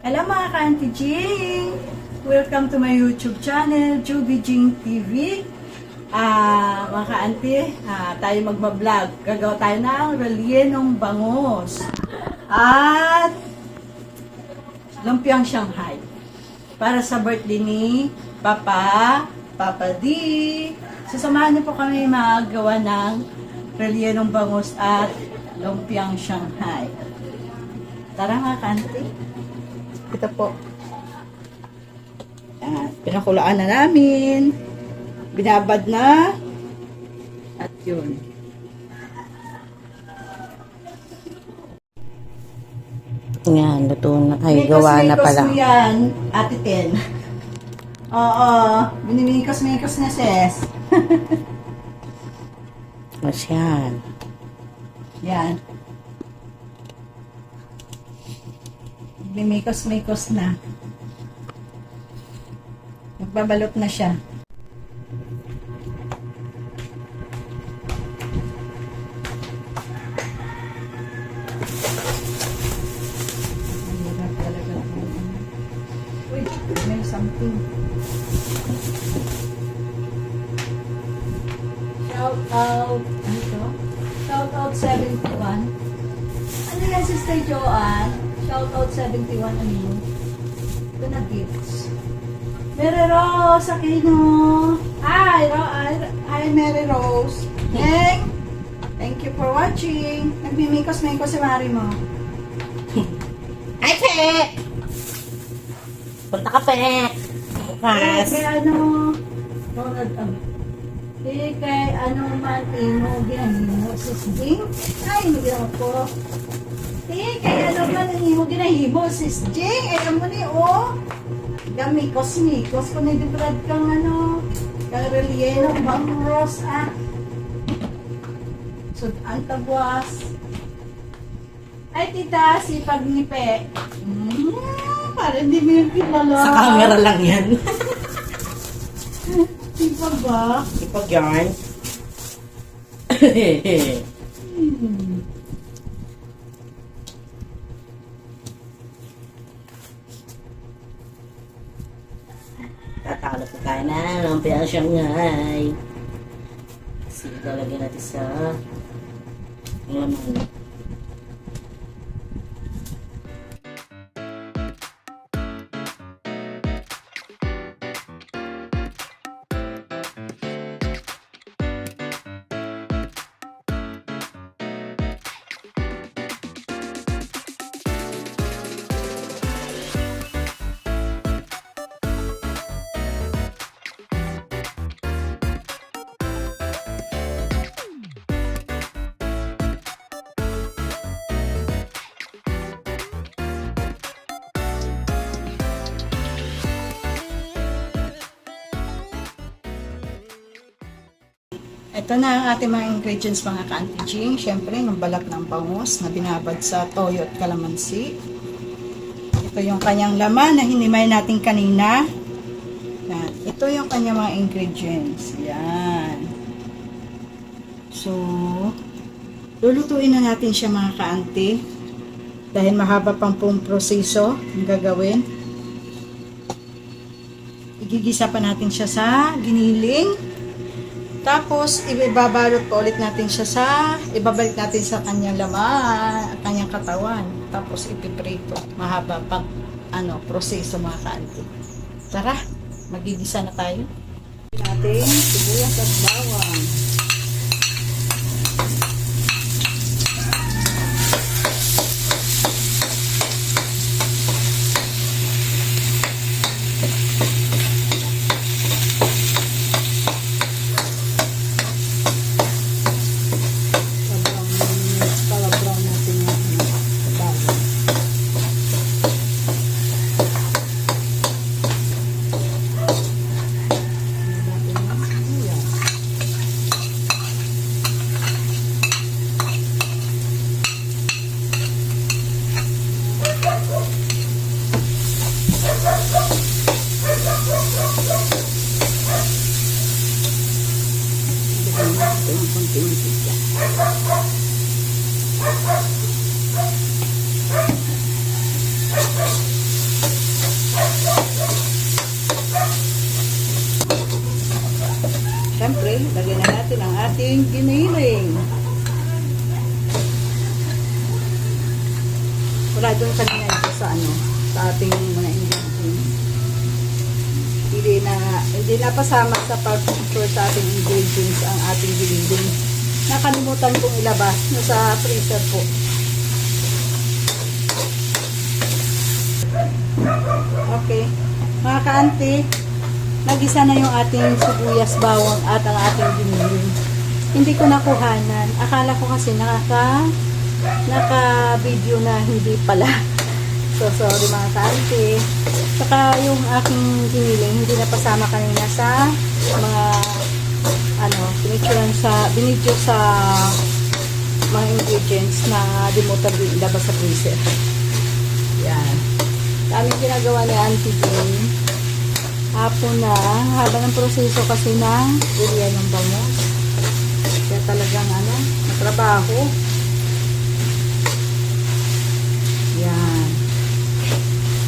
Hello mga ka-Auntie Jing! Welcome to my YouTube channel, Juby Jing TV. Mga ka-Auntie, tayo magbablog. Gagawa tayo ng rellenong bangus. At lumpiang Shanghai. Para sa birthday ni Papa D. Sasamahan niyo po kami magawa ng rellenong bangus at lumpiang Shanghai. Tara mga ka-Auntie. Ito po. Pinakulaan na namin. Binabad na. At yun. Yan, luto na. Ay, gawa na pala. Minikos mo yan, Ate Ten. Oo. Binimikos-mikos na sis. Mas yan. Yan. Mimikos-mikos na. Magbabalot na siya. Mahirap talaga. Uy, may something. Shout out. Ano ito? Shout out 71. Ano yan, Sister Joanne? Shoutout 71 ano yun? Ito na gifts. Mary Rose Aquino. Hi Mary Rose. Thank you for watching. Nagmimikos-mikos si Mari mo. Ay, Pe! Punta ka, Pe! Bukas. Kay ano, kay ano man ginahimo sis Jing. Ay, hindi ako. Kaya ano ba nang ginahimo sis Jing? Ay, mo ni gamikos-mikos kung nadibrad kang ano, kang relleno, bangus, So, ang tabwas. Ay, tita, sipag ni Pe. Para hindi mo yung kilala. Sa camera lang yan. Sipag ba? Ipag yarn. Tatalo po tayo na lumpiang Shanghai. Kasi ilalagay natin sa laman. Ito na ang ating mga ingredients mga ka-Auntie Jing. Siyempre, ng balat ng bangus na binabad sa toyo at kalamansi. Ito yung kanyang laman na hinimay natin kanina. Yan. Ito yung kanyang mga ingredients. Yan. So, lulutuin na natin siya mga ka-Auntie. Dahil mahaba pang pong proseso ang gagawin. Igigisa pa natin siya sa giniling. Tapos, ibabalot pa ulit natin siya ibabalik natin sa kanyang laman, kanyang katawan. Tapos, ipiprito. Mahaba pang, proseso mga ka-Auntie. Tara, magigisa na tayo. Natin, sibuyas at bawang. doon kanina ito sa sa ating mga ingredients. Hindi na pasama sa pag-picture sa ating ingredients ang ating giniling. Nakalimutan kong ilabas sa freezer po. Okay. Mga ka-aunty, nagisa na yung ating sibuyas, bawang at ang ating giniling. Hindi ko nakuhanan. Akala ko kasi naka-video na, hindi pala. So, sorry mga ka-aunty. Saka yung aking giniling, hindi na pasama kanina sa mga binidyo sa mga ingredients na dimutan ilabas sa freezer. Yan. Daming ginagawa ni Auntie Jane. Hapon na, haba ng proseso kasi ng buriya ng bangos. Kaya talagang matrabaho. Yan.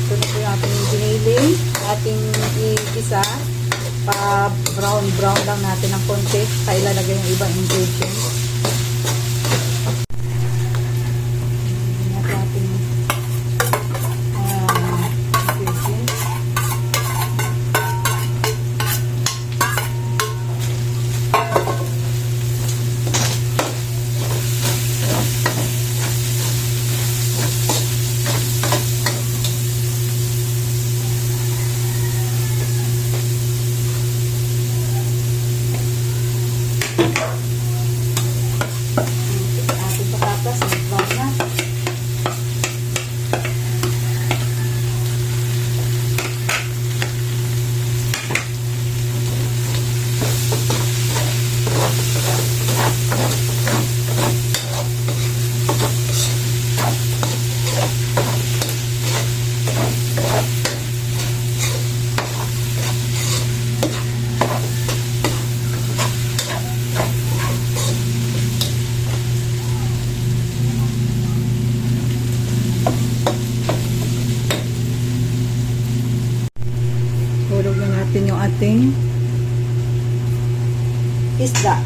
Ito na po yung ating giniling. Ating igisa. Pa-brown lang natin ng konti. Kaya ilalagay yung ibang ingredients. Hulog na natin yung ating isda.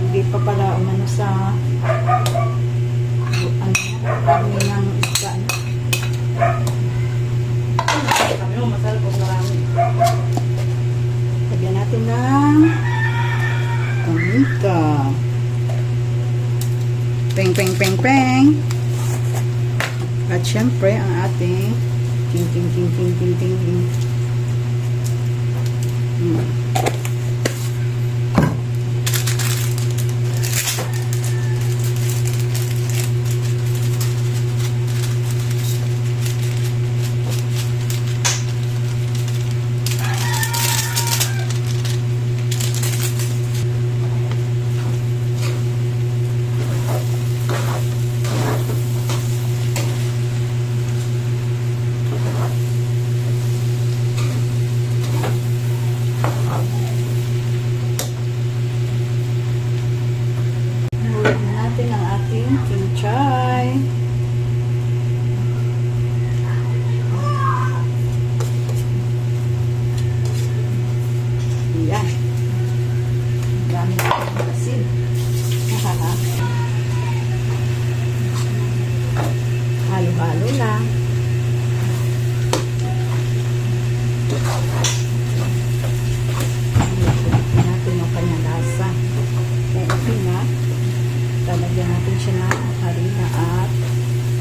Hindi pa pala sa dami ng isda. Masarap po marami. Lagyan natin ng paminta. Peng, peng, peng, peng. At syempre, ang ating ting, ting, ting, ting, ting, ting, ting. Natin ang ating kimchi. Yan. Gamit natin asin. Halo-halo lang. Natin ang kanyang lasa. Kaya ito na. Talagyan natin siya ng harina at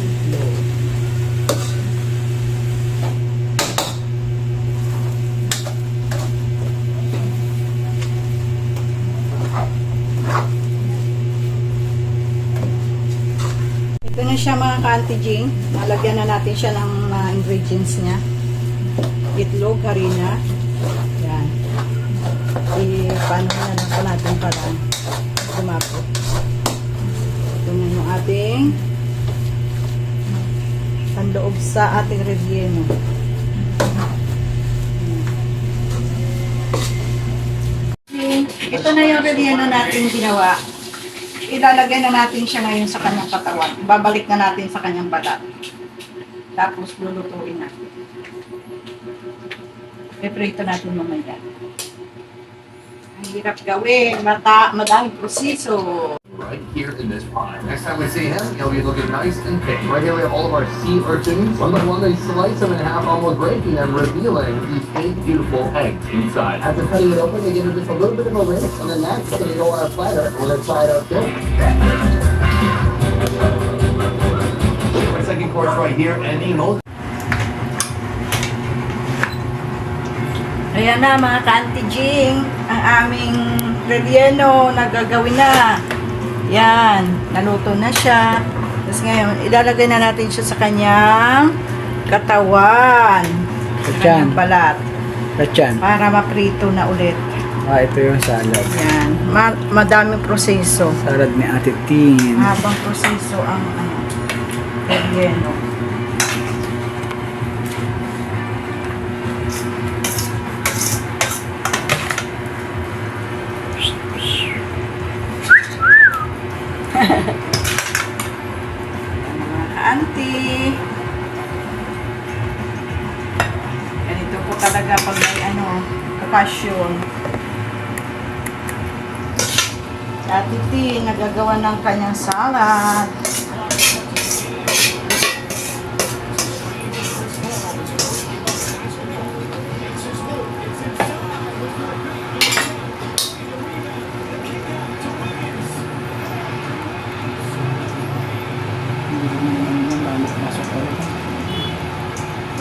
itlog. Ito na siya mga ka-Auntie Jing. Nalagyan na natin siya ng ingredients niya. Itlog, harina. Yan. paano na lang pa natin para kumapot. Ito na yung ating panloob sa ating relleno. Ito na yung relleno natin ginawa. Ilalagay na natin siya ngayon sa kanyang katawan. Babalik na natin sa kanyang balat. Tapos lulutuin natin. Iprito natin mamaya. Ang hirap gawin. Madaming proseso. Right here in this pond. Next time we see him, he'll be looking nice and pink. Right here we have all of our sea urchins. One by one, they slice them in half, almost breaking them, revealing these 8 beautiful eggs inside. After cutting it open, they give it just a little bit of a rinse, and then next, they go on a platter with a side up too. My second course right here, ending most. Ayan na mga ka-Auntie Jing, ang aming relleno nagagawin na. Yan, naluto na siya. Tapos ngayon, ilalagay na natin siya sa kanyang katawan. Sa kanyang balat. Kachan. Para maprito na ulit. Ito yung salad. Yan, madaming proseso. Salad ni Ate Tin. Habang proseso ang relleno. Mga auntie. Ganito po talaga pag may occasion. Si Ate T, nagagawa ng kanyang salad.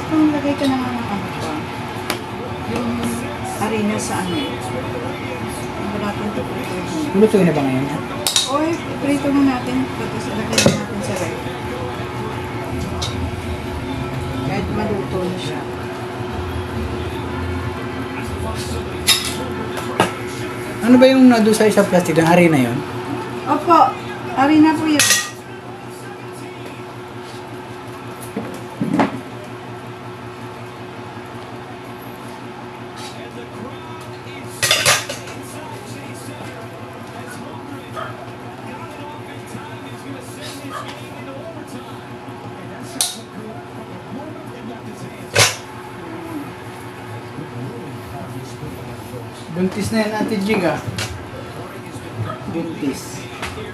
Kung lagay ka naman ng ano pa, yung harina sa ano, yung natin ito. Lutuin na ba ngayon? Oy, prito na natin. Tapos ilagay na natin sa ref. Kahit maluto na siya. Ano ba yung nado sa isang plastic ng harina yun? Opo, harina po yun. Buntis na yan, Ate Jiga. Buntis.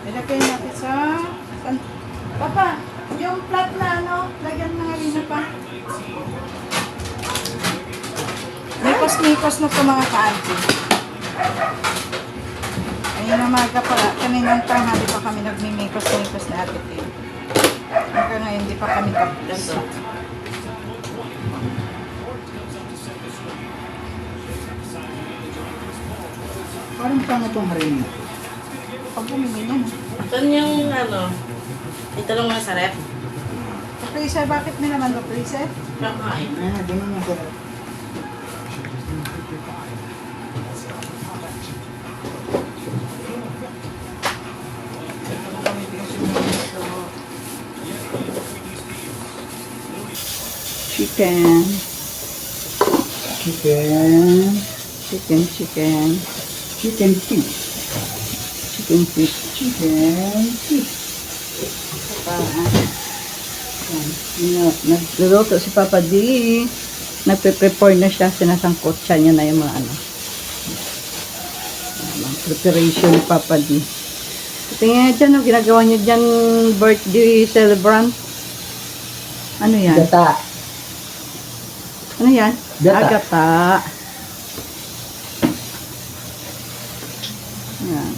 Ilagay natin sa... Papa, yung plat na lagyan ng harina pa. Mikos-mikos na ito mga ka-auntie. Ayun na maga pala. Kaninang tanghali pa kami nagmimikos-mikos na Ate Tin. Hanggang ngayon, hindi pa kami kaplas. Parang paano itong harina? Pag bumili niya na. Saan yung ito lang mga sa ref? Sa freezer, bakit may naman sa freezer? Kakain. Ganun yung sarap. Chicken. Chicken. Chicken. Chicken feet. Chicken fish. Chicken feet. Nagluluto si Papa D. Nagpe-prepare na siya. Sinasangkot siya niya na yung mga preparation ni Papa D. Tingnan niya dyan, ginagawa niya dyan birthday celebrant. Ano yan? Gata. Ano yan? Gata. Gata. Yan.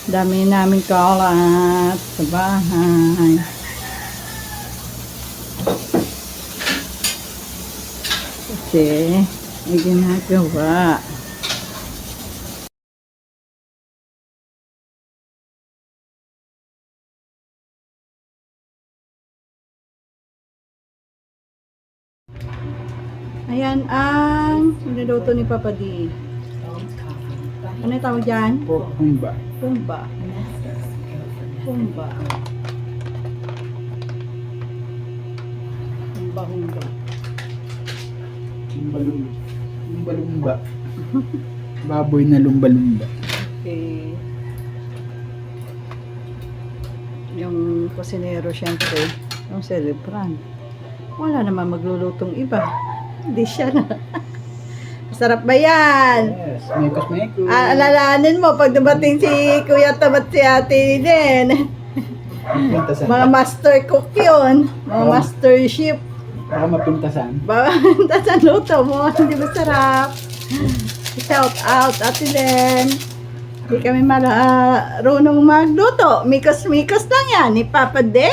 Dami namin kalat sa bahay. Kasi may ginagawa. Ayan ang niluluto ni Papa D. Ano yung tawag dyan? Pork humba. Humba. Humba. Humba. Lumba-lumba. Baboy na lumba-lumba. Okay. Yung kusinero, syempre, yung celebrant. Wala naman maglulutong iba. Hindi siya na. Masarap ba yan? Yes, mekos-mekos. Alalahanin mo pag dumating si Kuya Tom at si Ate Lynn. Mapintasan. Mga master cook yun. Mga Oh. master chef. Baka mapintasan. Tapos ang luto mo, hindi masarap. Shout out, Ate Lynn. Hindi kami marunong magluto. Mikos-mikos lang yan ni Papa Day.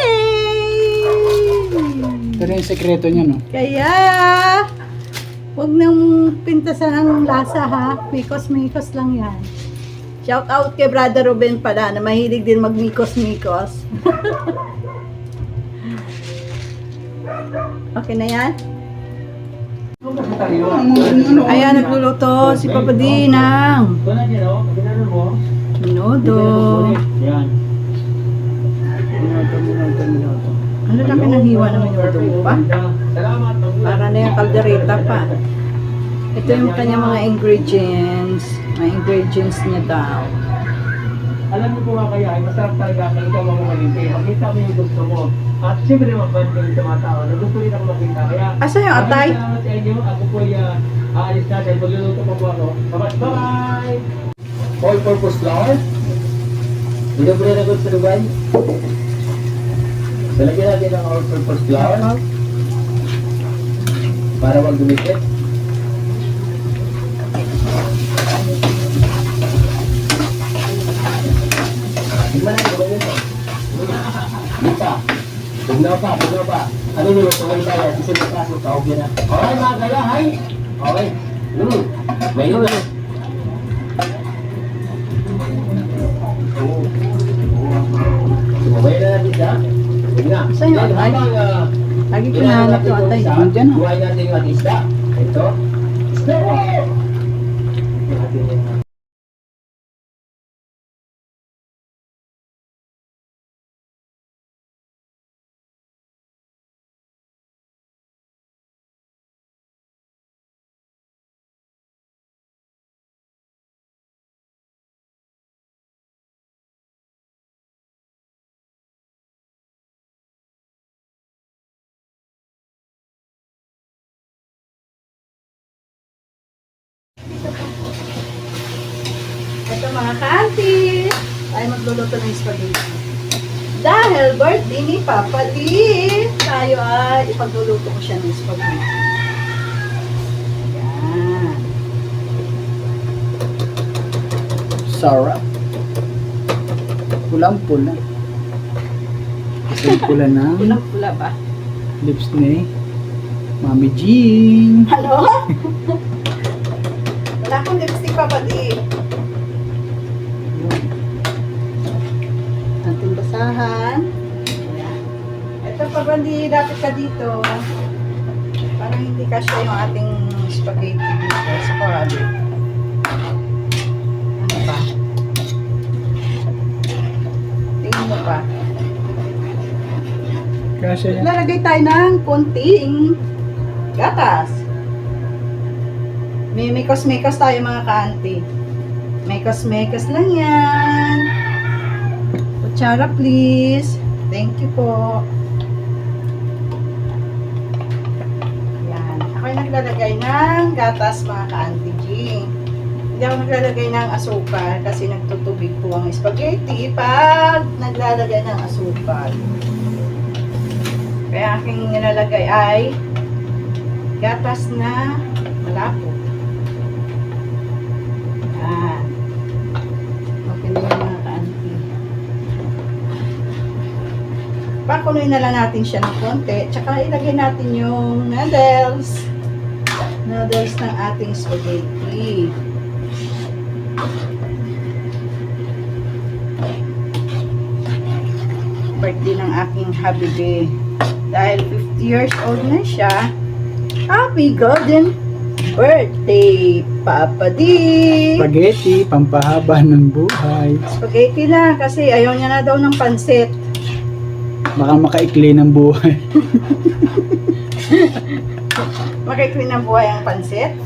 Ito rin yung sekreto niya, no? Kaya, huwag nang pintasan ang lasa ha. Mikos-mikos lang yan. Shout out kay Brother Ruben pala na mahilig din magmikos-mikos. Okay na yan? Ayan, nagluluto si Papa D ng minuto. Ano laki ng hiwa ng minuto mo pa? Para na yung kaldereta pa. Ito yung kanyang mga ingredients. Mga ingredients niya daw. Alam mo po nga kaya, ay masarap talaga kung ikaw mamamalite. Makita mo yung gusto mo. At siyempre naman banding sa mga tao na gusto rin ako makita. Kaya, Asa yung atay? salamat sa inyo. Ako po ay aalis na dahil magluluto pa po ako. Bye-bye! All-purpose flour. Hindi po rin ako sa Dubai. Talagyan natin ang all-purpose flour para wag dumikit. Tignan natin, gawin ito. Lisa, tugnaw pa. Ano nyo, tungay tayo, susunod na kaso, tawag yun na. Okay, mga kaya, hay. Okay. May yun na. Sumabay na natin siya. Tignan. Saan yung atay? Lagi ko nahanap yung atay. Nandyan, ha? Buhay natin yung ating isda. Ito. Isda. Ito mga ka-auntie, tayo magluluto ng spaghetti. Dahil birthday ni Papa D, tayo ay ipagluluto ko siya ng spaghetti. Ayan. Sarap. Pulang-pula. Pulang-pula na Pulang-pula ba? lips ni Mami Jean. Ano? Wala akong lipstick, Papa D. Ating basahan. Ayan. Ito, Papa D, dapat ka dito. Parang hindi kasya yung ating spaghetti dito sa korado. Ano ba? Tingin mo pa. Kasi yan. Lalagay tayo ng konting gatas. May mekos-mekos tayo mga ka-auntie. Mekos-mekos lang yan. Kutsara please. Thank you po. Yan. Ako'y naglalagay ng gatas mga ka-auntie G. Hindi ako naglalagay ng asukal kasi nagtutubig po ang spaghetti pag naglalagay ng asukal. Kaya aking nilalagay ay gatas na malapot. Yan. Okay na yung mga ka-auntie. Pakuloy na lang natin siya ng konti. Tsaka ilagay natin yung noodles. Noodles ng ating spaghetti. Birthday ng aking habibi. Dahil 50 years old na siya. Happy golden birthday, Papa D. Spaghetti, pampahaba ng buhay. Spaghetti lang kasi ayaw niya na daw ng pansit. Baka makaikli ng buhay. Makikli ng buhay ang pansit.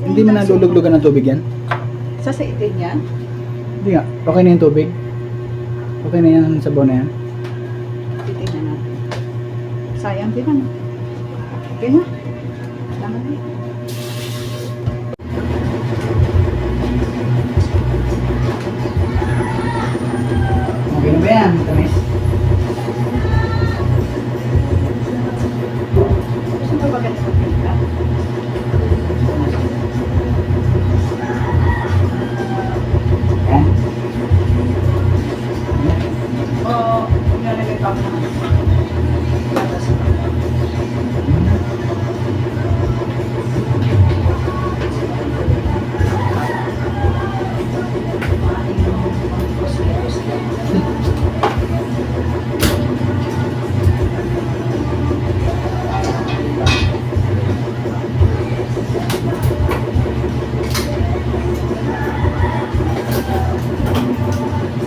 Hindi mo naluluglugan ng tubig yan? Sa itin yan? Hindi nga. Okay na yung tubig? Okay na yan sa sabaw na yan? Titignan natin. Sayang din naman. Okay na. Tama na. Okay na ba yan, Tamis? Gusto mo ba ganito pita? Yan. Oo, nilalagay pa ako ng gatas.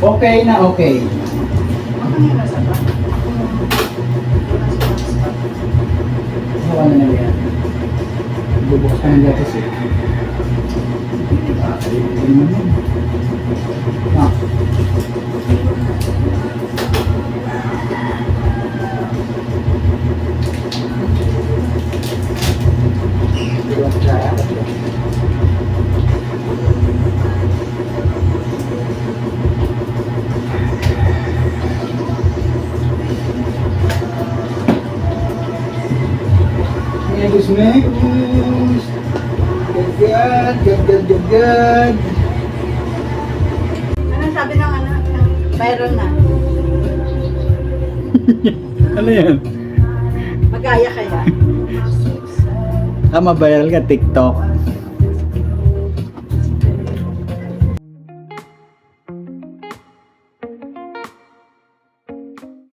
Okay na okay. Ano yung nasa pa? Hawa na lang yan. Bubukas ka ng gatas eh. Ayun naman yan. Ah. Megus, megus. Gagad, gagad, gagad. Anong sabi ng anak? Viral na. Ano yan? Magaya kaya. Mabiral ka TikTok.